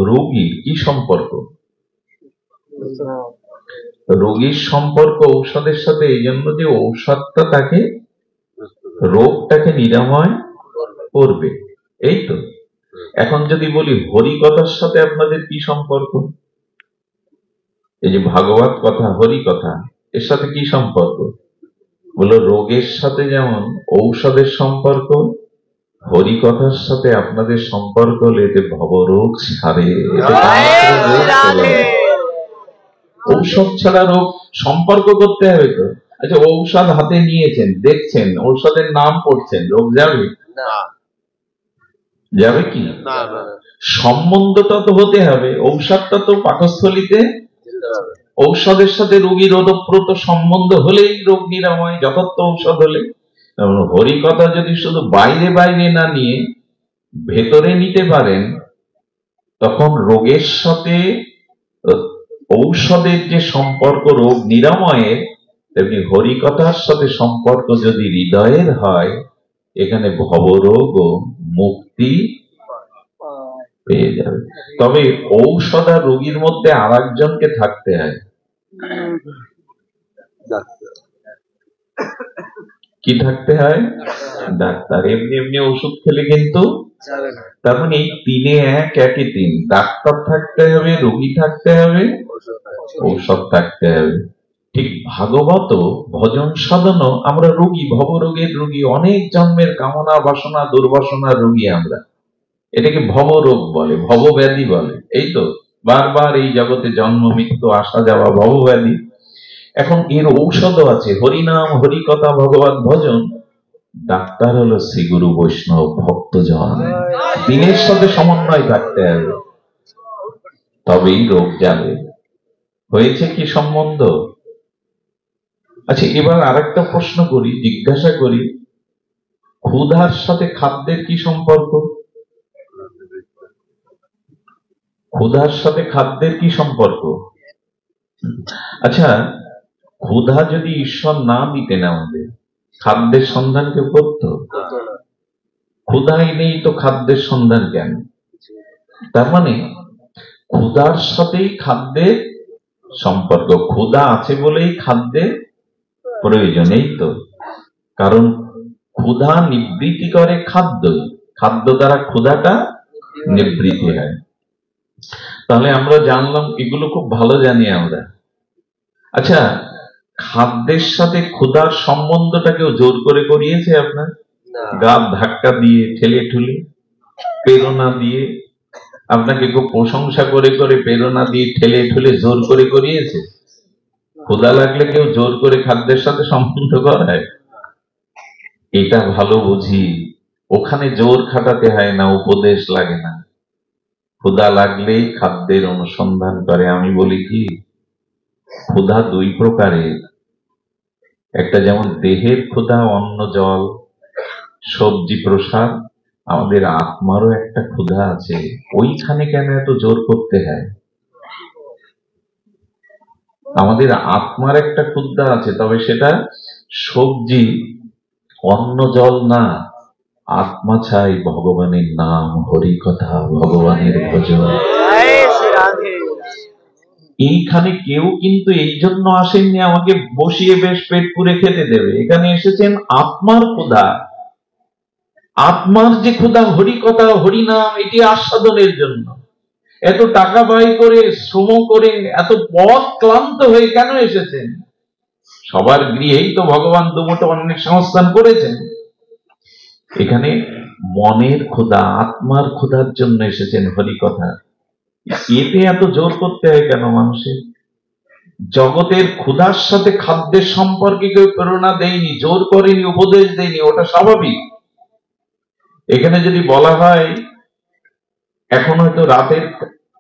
রোগীর কি সম্পর্ক? রোগীর সম্পর্ক ঔষধের সাথে এই জন্য যে ঔষধটা তাকে, রোগটাকে নিরাময় করবে, এই তো। এখন যদি বলি হরিকথার সাথে আপনাদের কি সম্পর্ক, এই যে ভাগবত কথা, হরি কথা, এর সাথে কি সম্পর্ক? বলো, রোগের সাথে যেমন ঔষধের সম্পর্ক, হরিকথার সাথে আপনাদের সম্পর্ক হলে এতে ভবরোগ ছাড়ে, ঔষধ ছাড়া রোগ সম্পর্ক করতে হবে তো। আচ্ছা, ঔষধ হাতে নিয়েছেন, দেখছেন, ঔষধের নাম পড়ছেন, রোগ যাবে? যাবে কি? সম্বন্ধটা তো হতে হবে, ঔষধটা তো পাকস্থলীতে, ঔষধের সাথে রোগীর ওতপ্রোত সম্বন্ধ হলেই রোগ নিরাময়, যথার্থ ঔষধ হলে। হরিকথা যদি শুধু বাইরে বাইরে না নিয়ে ভেতরে নিতে পারেন, তখন রোগের সাথে তো ঔষধের যে সম্পর্ক রোগ নিরাময়ের, তেমনি হরিকথার সাথে সম্পর্ক যদি হৃদয়ের হয়, এখানে ভবরোগ ও মুক্তি পেয়ে যাবে। তবে ঔষধ আর রোগীর মধ্যে আর একজনকে থাকতে হয়। কি থাকতে হয়? ডাক্তার। এমনি এমনি ওষুধ খেলে কিন্তু, তার মানে এই তিনে এক, একে তিন। ডাক্তার থাকতে হবে, রোগী থাকতে হবে, ঔষধ থাকতে হবে। ঠিক ভাগবত ভজন সাধন, আমরা রোগী, ভবরোগের রোগী, অনেক জন্মের কামনা বাসনা দুর্বাসনার রোগী আমরা। এটাকে ভবরোগ বলে, ভবব্যাধি বলে। এই তো বারবার এই জগতে জন্ম মৃত্যু আসা যাওয়া ভবব্যাধি। এখন এর ঔষধও আছে, হরিনাম হরিকথা ভগবত ভজন। ডাক্তার হলো শ্রী গুরু বৈষ্ণব ভক্তজন, দিনের সাথে সমন্বয় থাকতে হবে, তবেই রোগ যাবে। হয়েছে কি সম্বন্ধ? আচ্ছা, এবার আরেকটা প্রশ্ন করি, জিজ্ঞাসা করি, ক্ষুধার সাথে খাদ্যের কি সম্পর্ক? ক্ষুধার সাথে খাদ্যের কি সম্পর্ক? আচ্ছা, ক্ষুধা যদি ঈশ্বর না দিতেন আমাদের, খাদ্যের সন্ধান কেউ করত? ক্ষুধাই নেই তো খাদ্যের সন্ধান কেন? তার মানে ক্ষুধার সাথেই খাদ্যের সম্পর্ক। ক্ষুধা আছে বলেই খাদ্যের প্রয়োজন, এই তো। কারণ ক্ষুধা নিবৃত্তি করে খাদ্য, খাদ্য দ্বারা ক্ষুধাটা নিবৃত্তি হয়। তাহলে আমরা জানলাম, এগুলো খুব ভালো জানি আমরা। আচ্ছা, খাদ্যের সাথে ক্ষুধার সম্বন্ধটা কেউ জোর করে করিয়েছে আপনার? গা ধাক্কা দিয়ে, ঠেলে ঠুলে, প্রেরণা দিয়ে, আপনাকে খুব প্রশংসা করে করে প্রেরণা দিয়ে ঠেলে ঠুলে জোর করে করিয়েছে? ক্ষুধা লাগলে কেউ জোর করে খাদ্যের সাথে সম্বন্ধ করায়? এটা ভালো বুঝি, ওখানে জোর খাটাতে হয় না, উপদেশ লাগে না। ক্ষুধা লাগলেই খাদ্যের অনুসন্ধান করে। আমি বলি কি, ক্ষুধা দুই প্রকারের। একটা যেমন দেহের ক্ষুধা, অন্ন জল সবজি প্রসাদ, আমাদের আত্মারও একটা ক্ষুধা আছে। ওইখানে কেন এত জোর করতে হয়? আমাদের আত্মার একটা ক্ষুধা আছে, তবে সেটা সবজি অন্ন জল না, আত্মা চাই ভগবানের নাম হরিকথা ভগবানের ভজন। এইখানে কেউ কিন্তু এই জন্য আসেননি আমাকে বসিয়ে বেশ পেট পুরে খেতে দেবে। এখানে এসেছেন আত্মার ক্ষুধা। আত্মার যে ক্ষুধা, হরিকথা হরিনাম, এটি আস্বাদনের জন্য। এত টাকা ব্যয় করে, শ্রম করে, এত পথ ক্লান্ত হয়ে কেন এসেছেন? সবার গৃহেই তো ভগবান দুমুঠো অন্নের সংস্থান করেছেন। এখানে মনের ক্ষুধা, আত্মার ক্ষুধার জন্য এসেছেন হরিকথা। এতে এত জোর করতে হয় কেন মানুষের? জগতের ক্ষুধার সাথে খাদ্যের সম্পর্কে কেউ প্রেরণা দেয়নি, জোর করেনি, উপদেশ দেয়নি, ওটা স্বাভাবিক। এখানে যদি বলা হয়, এখন হয়তো রাতের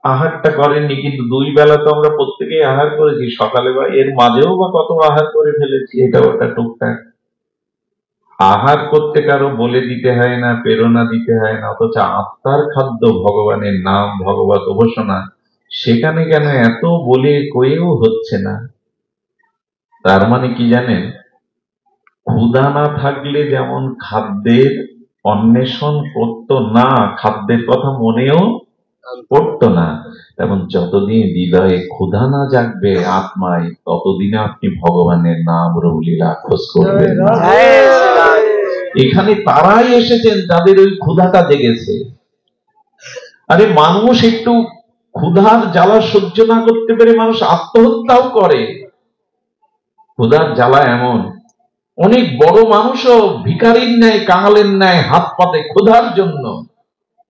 আহারটা করেননি, কিন্তু দুই বেলা তো আমরা প্রত্যেকেই আহার করেছি, সকালে বা এর মাঝেও বা কত আহার করে ফেলেছি, এটা ওটা টুকটাক। আহার করতে কারো বলে দিতে হয় না, প্রেরণা দিতে হয় না, অথচ আত্মার খাদ্য ভগবানের নাম ভগবত উপাসনা, সেখানে কেন এত বলে কয়েও হচ্ছে না? তার মানে কি জানেন, ক্ষুধা না থাকলে যেমন খাদ্যের অন্বেষণ করতো না, খাদ্যের কথা মনেও পড়তো না, তেমন যতদিন হৃদয়ে ক্ষুধা না জাগবে আত্মায়, ততদিনে আপনি ভগবানের নাম রূপলীলা খোঁজ করবেন না। এখানে তারাই এসেছেন যাদের ওই ক্ষুধাটা জেগেছে। আরে মানুষ একটু ক্ষুধার জ্বালা সহ্য না করতে পেরে মানুষ আত্মহত্যাও করে। ক্ষুধার জ্বালা এমন, অনেক বড় মানুষও ভিখারির ন্যায়, কাঙালের ন্যায় হাত পাতে ক্ষুধার জন্য।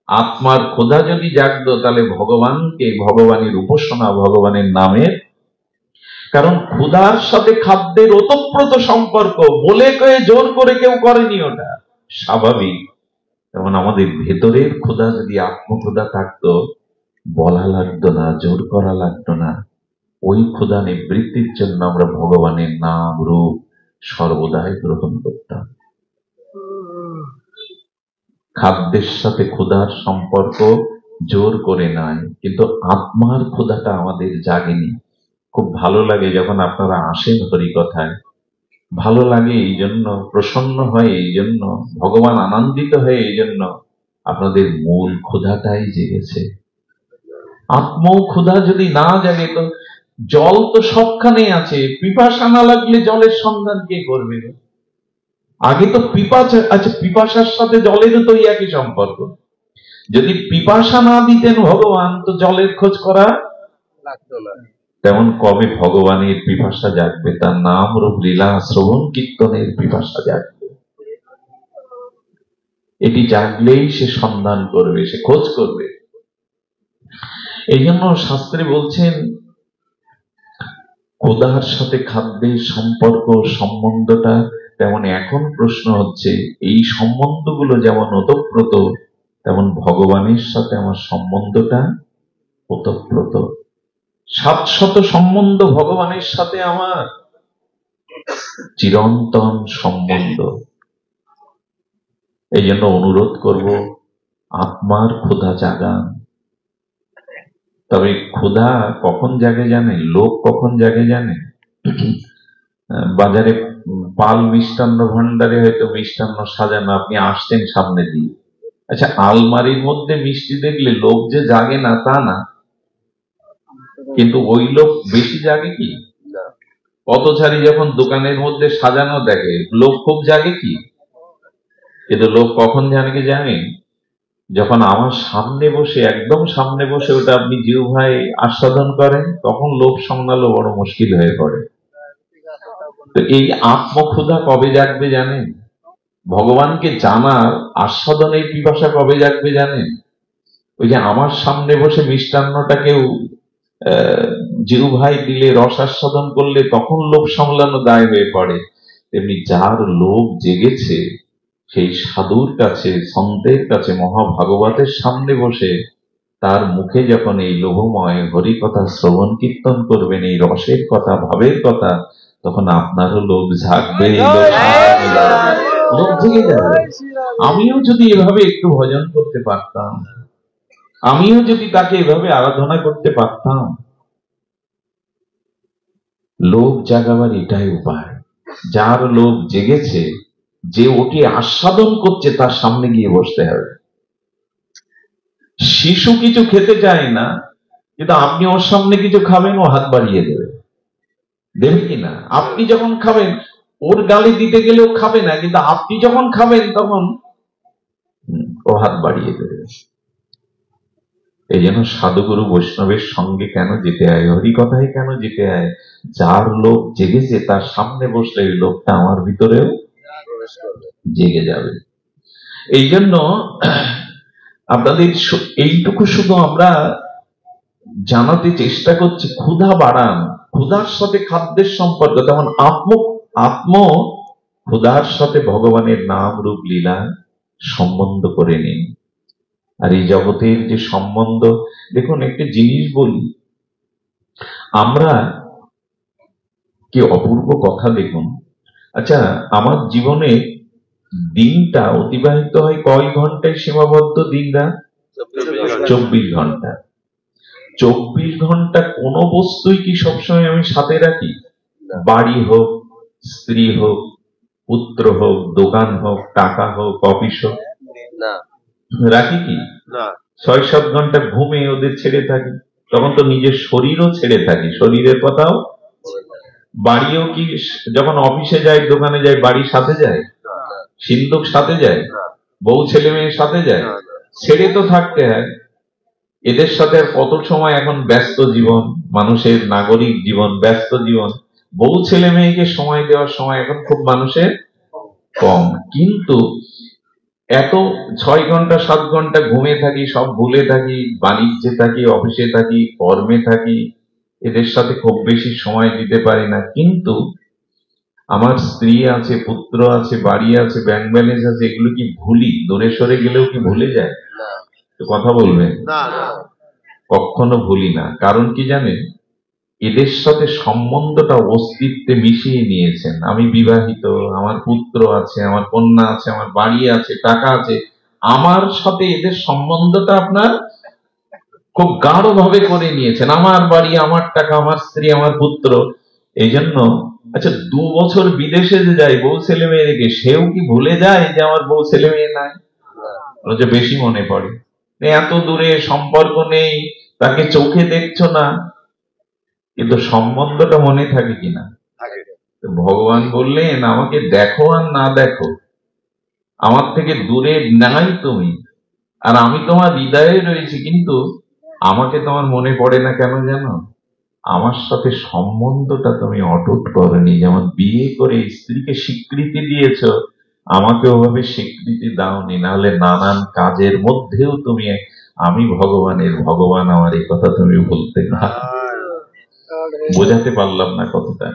আত্মার ক্ষুধা যদি জাগতো, তাহলে ভগবানকে, ভগবানের উপাসনা, ভগবানের নামের, কারণ ক্ষুধার সাথে খাদ্যের ওতপ্রোত সম্পর্ক, বলে কয়ে জোর করে কেউ করেনি, ওটা স্বাভাবিক। যেমন আমাদের ভেতরের ক্ষুধা যদি আত্মক্ষুধা থাকতো, বলা লাগতো না, জোর করা লাগতো না। ওই ক্ষুধা নিবৃত্তির জন্য আমরা ভগবানের নাম রূপ সর্বদাই গ্রহণ করতাম। খাদ্যের সাথে ক্ষুধার সম্পর্ক জোর করে নয়, কিন্তু আত্মার ক্ষুধাটা আমাদের জাগেনি। খুব ভালো লাগে যখন আপনারা আসেন হরিকথায়, ভালো লাগে এই জন্য, প্রসন্ন হয় এই জন্য, ভগবান আনন্দিত হয় এই জন্য, আপনাদের মূল ক্ষুধাটাই জেগেছে। আত্ম ক্ষুধা যদি না জাগে তো জল তো সবখানে আছে, পিপাসা না লাগলে জলের সন্ধান কে করবে? আগে তো পিপাসা, আচ্ছা পিপাসার সাথে জলেরও তো একই সম্পর্ক। যদি পিপাসা না দিতেন ভগবান তো জলের খোঁজ করা লাগতো না। তেমন কবে ভগবানের পিপাসা জাগবে? তার নাম রূপ লীলা শ্রবণ কীর্তনের পিপাসা জাগবে। এটি জাগলেই সে সন্ধান করবে, সে খোঁজ করবে। এই জন্য শাস্ত্রে বলছেন ক্ষুধার সাথে খাদ্যের সম্পর্ক, সম্বন্ধটা তেমন এখন প্রশ্ন হচ্ছে, এই সম্বন্ধগুলো যেমন ওতপ্রোত, তেমন ভগবানের সাথে আমার সম্বন্ধটা ওতপ্রোত। 700 সম্বন্ধ ভগবানের সাথে আমার, চিরন্তন সম্বন্ধ। এই জন্য অনুরোধ করব, আত্মার ক্ষুধা জাগান। তবে ক্ষুধা কখন জাগে জানে, লোক কখন জাগে জানে? বাজারে পাল মিষ্টান্ন ভান্ডারে হয়তো মিষ্টান্ন সাজানো, আপনি আসছেন সামনে দিয়ে, আচ্ছা আলমারির মধ্যে মিষ্টি দেখলে লোভ যে জাগে না তা না, কিন্তু ওই লোভ বেশি জাগে কি? পথচারী যখন দোকানের মধ্যে সাজানো দেখে লোভ খুব জাগে কি? কিন্তু লোভ কখন জাগে জানেন? যখন আমার সামনে বসে, একদম সামনে বসে ওটা আপনি জিহ্বায় আস্বাদন করেন, তখন লোভ সামলানো বড় মুশকিল হয়ে পড়ে। তো এই আত্মক্ষুধা কবে জাগবে জানেন? ভগবানকে জানার আস্বাদনের পিপাসা কবে জাগবে জানেন? ওই যে আমার সামনে বসে মিষ্টান্নটা কেউ জিহ্বায় দিলে, রস আস্বাদন করলে তখন লোভ সামলানো দায় হয়ে পড়ে। তেমনি যার লোভ জেগেছে সেই সাধুর কাছে, সন্তের কাছে, মহাভাগবতের সামনে বসে তার মুখে যখন এই লোভময় হরি কথা শ্রবণ কীর্তন করবেন, এই রসের কথা, ভাবের কথা, তখন আপনারও লোভ জাগবে, লোভ জেগে যাবে। আমিও যদি এভাবে একটু ভজন করতে পারতাম, আমিও যদি তাকে এভাবে আরাধনা করতে পারতাম। লোভ জাগাবার এটাই উপায়। যার লোভ জেগেছে, যে ওকে আস্বাদন করছে, তার সামনে গিয়ে বসতে হবে। শিশু কিছু খেতে চায় না, কিন্তু আপনি ওর সামনে কিছু খাবেন, ও হাত বাড়িয়ে দেবে, দেবে কিনা? আপনি যখন খাবেন, ওর গালে দিতে গেলেও খাবে না, কিন্তু আপনি যখন খাবেন তখন ও হাত বাড়িয়ে দেবে। এই জন্য সাধুগুরু বৈষ্ণবের সঙ্গে কেন যেতে হয়, হরি কথায় কেন যেতে হয়? যার লোভ জেগেছে তার সামনে বসলে এই লোভটা আমার ভিতরেও জেগে যাবে। এই জন্য আপনাদের এইটুকু শুধু আমরা জানাতে চেষ্টা করছি, ক্ষুধা বাড়ান, ক্ষুধার সাথে খাদ্যের সম্পর্ক, তেমন আত্ম ক্ষুধার সাথে ভগবানের নাম রূপ লীলা সম্বন্ধ করে নিন। আর এই জগতের যে সম্বন্ধ, দেখুন একটা জিনিস বলি, আমরা কি অপূর্ব কথা দেখুন। আচ্ছা, আমার জীবনে দিনটা অতিবাহিত হয় কয় ঘন্টায় সীমাবদ্ধ? দিনটা 24 ঘন্টা। 24 ঘন্টা কোন বস্তুই কি সবসময় আমি সাথে রাখি? বাড়ি হোক, স্ত্রী হোক, পুত্র হোক, দোকান হোক, টাকা হোক, অফিস হোক, রাখি কি? 6-7 ঘন্টা ঘুমে ওদের ছেড়ে থাকি, তখন তো নিজের শরীরও ছেড়ে থাকি, শরীরের কথাও। বাড়িও কি যখন অফিসে যাই, দোকানে যাই, বাড়ির সাথে যায়? সিন্ধুক সাথে যায়? বউ ছেলে মেয়ের সাথে যায়? ছেড়ে তো থাকতে হয়। এদের সাথে কত সময় এখন ব্যস্ত জীবন, মানুষের নাগরিক জীবন, ব্যস্ত জীবন, বউ ছেলে মেয়েকে সময় দেওয়ার সময় এখন খুব মানুষের কম। কিন্তু এত 6 ঘন্টা 7 ঘন্টা ঘুমে থাকি, সব ভুলে থাকি, বাণিজ্যে থাকি, অফিসে থাকি, কর্মে থাকি, এদের সাথে খুব বেশি সময় দিতে পারি না। কিন্তু আমার স্ত্রী আছে, পুত্র আছে, বাড়ি আছে, ব্যাংক ব্যালেন্স আছে, এগুলো কি ভুলি? দূরে সরে গেলেও কি ভুলে যায়? কথা বলবেন? কখনো ভুলি না। কারণ কি জানেন? এদের সাথে সম্বন্ধটা অস্তিত্বে মিশিয়ে নিয়েছেন। আমি বিবাহিত, আমার পুত্র আছে, আমার কন্যা আছে, আমার বাড়ি আছে, টাকা আছে, আমার সাথে এদের সম্বন্ধটা আপনার খুব গাঢ় ভাবে করে নিয়েছেন, আমার বাড়ি, আমার টাকা, আমার স্ত্রী, আমার পুত্র। এই জন্য আচ্ছা 2 বছর বিদেশে যে যায় বউ ছেলে মেয়ে রেখে, সেও কি ভুলে যায় যে আমার বউ ছেলে মেয়ে নাই? ওরা যে বেশি মনে পড়ে। এত দূরে সম্পর্ক নেই, তাকে চোখে দেখছো না, কিন্তু সম্বন্ধটা মনে থাকে কিনা? তো ভগবান বললেন, আমাকে দেখো আর না দেখো, আমার থেকে দূরে নাই তুমি, আর আমি তোমার হৃদয়ে রয়েছি, কিন্তু আমাকে তোমার মনে পড়ে না কেন জানো? আমার সাথে সম্বন্ধটা তুমি অটুট করনি। যেমন বিয়ে করে স্ত্রীকে স্বীকৃতি দিয়েছ, আমাকে ওভাবে স্বীকৃতি দাওনি, নাহলে নানান কাজের মধ্যেও তুমি আমি ভগবানের, ভগবান আমার, এই কথা তুমি বলতে না। বোঝাতে পারলাম না কথাটা?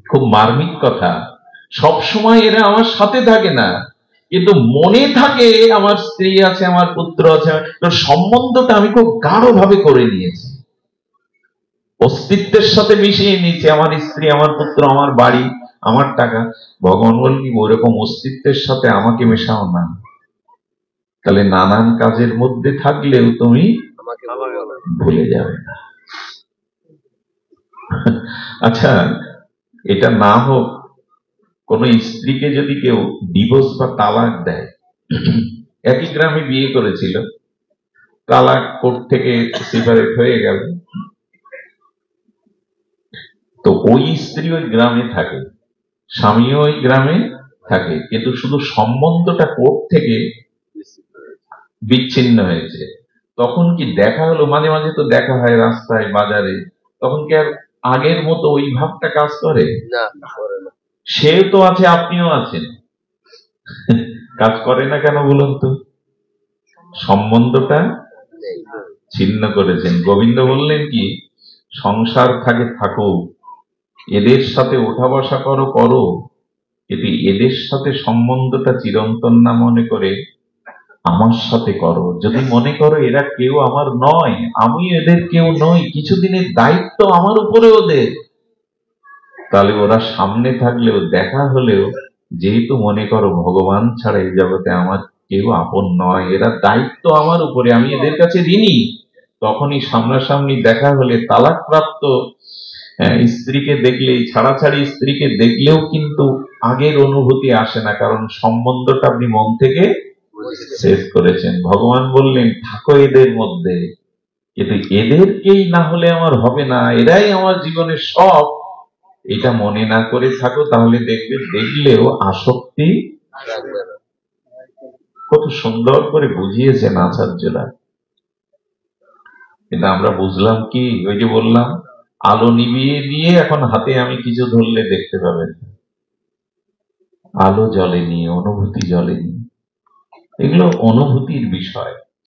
খুব মার্মিক কথা। সব সময় এরা আমার সাথে থাকে না, কিন্তু মনে থাকে আমার স্ত্রী আছে, আমার পুত্র আছে। সম্বন্ধটা আমি খুব গাঢ় ভাবে করে নিয়েছি, অস্তিত্বের সাথে মিশিয়ে নিয়েছি, আমার স্ত্রী, আমার পুত্র, আমার বাড়ি, আমার টাকা। ভগবান বলেন ওইরকম অস্তিত্বের সাথে আমাকে মেশাও না, তাহলে নানান কাজের মধ্যে থাকলেও তুমি ভুলে যাবে না। আচ্ছা, এটা না হোক, কোন স্ত্রীকে যদি কেউ ডিভোর্স বা তালাক দেয়, একই গ্রামে বিয়ে করেছিল, তালাক কোর্ট থেকে সেপারেট হয়ে গেল, তো ওই স্ত্রী ওই গ্রামে থাকে, স্বামীও ওই গ্রামে থাকে, কিন্তু শুধু সম্বন্ধটা কোর্ট থেকে বিচ্ছিন্ন হয়েছে। তখন কি দেখা হলো? মাঝে মাঝে তো দেখা হয় রাস্তায়, বাজারে। তখন কি আর আগের মতো ওই ভাবটা কাজ করে? সে তো আছে, আপনিও আছেন, কাজ করে না কেন বলুন তো? সম্বন্ধটা ছিন্ন করেছেন। গোবিন্দ বললেন কি, সংসার থাকে থাকুক, এদের সাথে ওঠা বসা করো করো, কিন্তু এদের সাথে সম্বন্ধটা চিরন্তন না মনে করে আমার সাথে করো। যদি মনে করো এরা কেউ আমার নয়, আমি এদের কেউ নই, কিছুদিনের দায়িত্ব আমার উপরে ওদের, তাহলে ওরা সামনে থাকলেও, দেখা হলেও, যেহেতু মনে করো ভগবান ছাড়া এই জগতে আমার কেউ আপন নয়, এরা দায়িত্ব আমার উপরে, আমি এদের কাছে ঋণী, তখনই সামনাসামনি দেখা হলে, তালাকপ্রাপ্ত স্ত্রীকে দেখলেই, ছাড়াছাড়ি স্ত্রীকে দেখলেও কিন্তু আগের অনুভূতি আসে না, কারণ সম্বন্ধটা আপনি মন থেকে শেষ করেছেন। ভগবান বললেন থাকো এদের মধ্যে, কিন্তু এদেরকেই না হলে আমার হবে না, এরাই আমার জীবনের সব, এটা মনে না করে থাকো, তাহলে দেখবে দেখলেও আসক্তি। কত সুন্দর করে বুঝিয়েছেন আচার্যরা। কিন্তু আমরা বুঝলাম কি, ওই যে বললাম, আলো নিভিয়ে দিয়ে এখন হাতে আমি কিছু ধরলে দেখতে পাবেন, আলো জ্বলেনি, অনুভূতি জ্বলেনি। এগুলো অনুভূতির বিষয়।